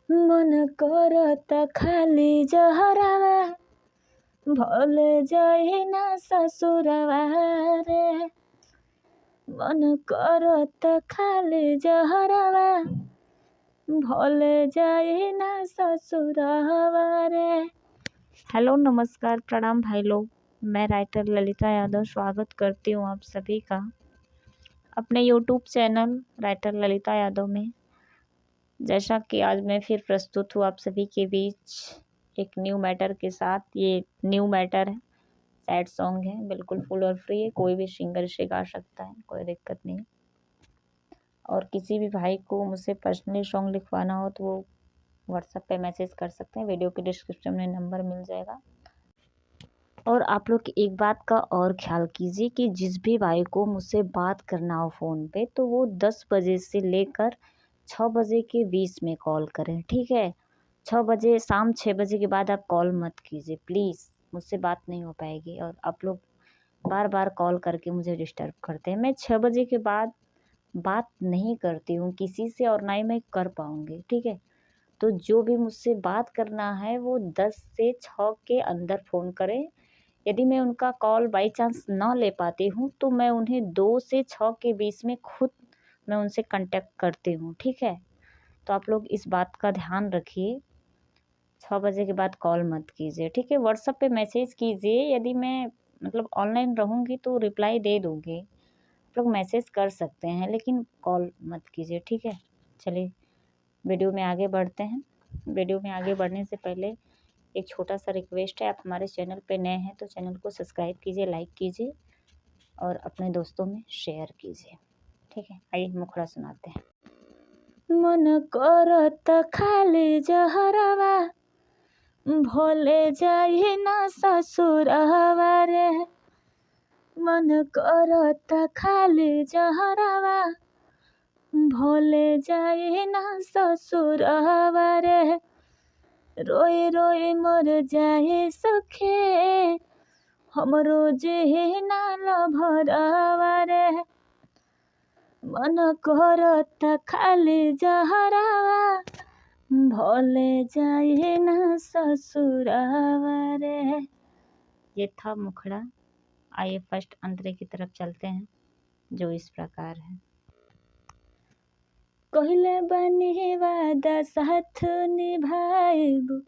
मन करत खाली जहरवा भल जाए ना ससुरवा रे। मन करत खाली जहरवा भल जाए ना ससुरवा रे। हेलो नमस्कार प्रणाम भाई लोग, मैं राइटर ललिता यादव स्वागत करती हूँ आप सभी का अपने YouTube channel writer Lalita Yadav में। जैसा कि आज मैं फिर प्रस्तुत हूँ आप सभी के बीच एक न्यू मैटर के साथ। ये न्यू मैटर है, सैड सॉन्ग है, बिल्कुल फुल और फ्री है, कोई भी सिंगर इसे गा सकता है, कोई दिक्कत नहीं। और किसी भी भाई को मुझसे पर्सनली सॉन्ग लिखवाना हो तो वो व्हाट्सएप पे मैसेज कर सकते हैं, वीडियो के डिस्क्रिप्शन में नंबर मिल जाएगा। और आप लोग एक बात का और ख्याल कीजिए कि जिस भी भाई को मुझसे बात करना हो फ़ोन पे तो वो 10 बजे से लेकर 6 बजे के बीच में कॉल करें, ठीक है। 6 बजे, शाम 6 बजे के बाद आप कॉल मत कीजिए प्लीज़, मुझसे बात नहीं हो पाएगी। और आप लोग बार बार कॉल करके मुझे डिस्टर्ब करते हैं। मैं 6 बजे के बाद बात नहीं करती हूँ किसी से और ना ही मैं कर पाऊँगी, ठीक है। तो जो भी मुझसे बात करना है वो 10 से 6 के अंदर फ़ोन करें। यदि मैं उनका कॉल बाई चांस ना ले पाती हूँ तो मैं उन्हें 2 से 6 के बीच में खुद मैं उनसे कांटेक्ट करती हूँ, ठीक है। तो आप लोग इस बात का ध्यान रखिए, 6 बजे के बाद कॉल मत कीजिए, ठीक है। व्हाट्सएप पे मैसेज कीजिए, यदि मैं मतलब ऑनलाइन रहूँगी तो रिप्लाई दे दूँगी। आप लोग मैसेज कर सकते हैं लेकिन कॉल मत कीजिए, ठीक है। चलिए वीडियो में आगे बढ़ते हैं। वीडियो में आगे बढ़ने से पहले एक छोटा सा रिक्वेस्ट है, आप हमारे चैनल पे नए हैं तो चैनल को सब्सक्राइब कीजिए, लाइक कीजिए और अपने दोस्तों में शेयर कीजिए, ठीक है। आइए मुखड़ा सुनाते हैं। मन करत खाली जहरवा भोले जाए ना ससुरवा रे। मन करत खाली जहरवा भोले जाए ना ससुरवा रे। रोए रोए मर जाए सखे हमरो जेहना लभरवा रे। मन करत खाली जहरवा भोले जाए ना ससुरवा रे। ये था मुखड़ा। आइए फर्स्ट अंतरे की तरफ चलते हैं जो इस प्रकार है। कहले बनी वादा साथ निभाएब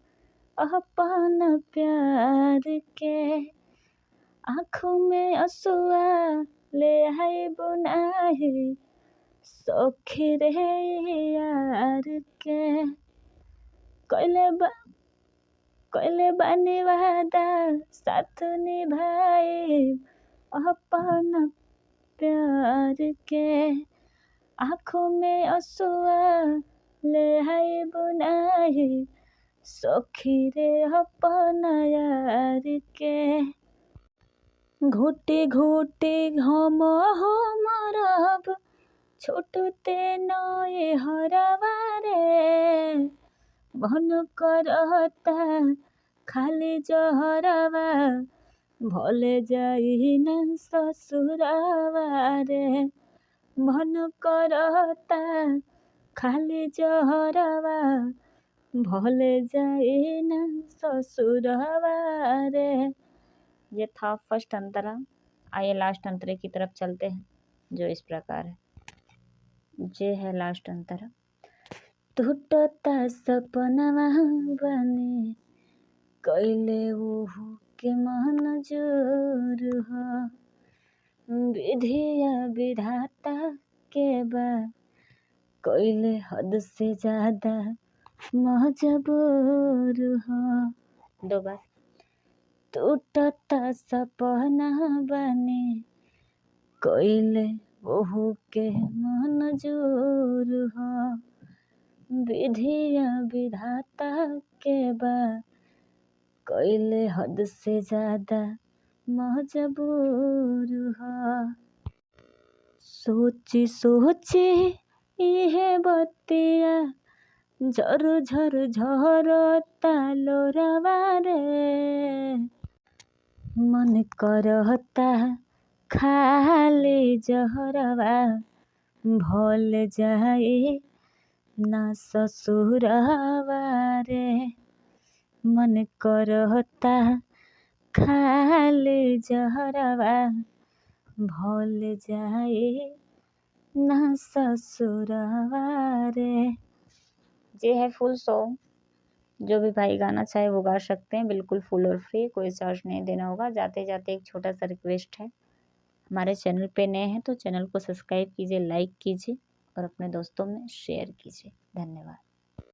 अपन प्यार के। आँखों में आंसुआ ले आए बुनाए सखी रे यार के। कहले बनी वादा साथ निभाए अपन प्यार के। आँखों में आंसुआ ले आए बुनाए सखी रे अपन यार के। घुटे घुटे हम हो मरब छूटते नए हरवा रे। मन करता खाली जहरवा भले जाई न ससुरवा रे। मन करता खाली जहरवा भले जाई न ससुरवा रे। ये था फर्स्ट अंतरा। आइए लास्ट अंतरे की तरफ चलते हैं जो इस प्रकार है। ये है लास्ट अंतरा। टूटता सपनवा बने कैले ओहू के मंजूर हो। विधिया विधाता के बा कैले हद से ज्यादा मजबूर हो। दो बार। टूटता सपना बने कैले ओहू के मंजूर हो। विधिया विधाता के बा कैले हद से ज्यादा मजबूर हो। सोची सोची इहे बतिया झर झर झरता लोरवा रे। मन करता खाली जहरवा भल जाए ना ससुरवा रे। मन करता खाली जहरवा भूल जाए ना ससुरवा रे। ये है फुल सॉन्ग। जो भी भाई गाना चाहे वो गा सकते हैं, बिल्कुल फुल और फ्री, कोई चार्ज नहीं देना होगा। जाते जाते एक छोटा सा रिक्वेस्ट है, हमारे चैनल पे नए हैं तो चैनल को सब्सक्राइब कीजिए, लाइक कीजिए और अपने दोस्तों में शेयर कीजिए। धन्यवाद।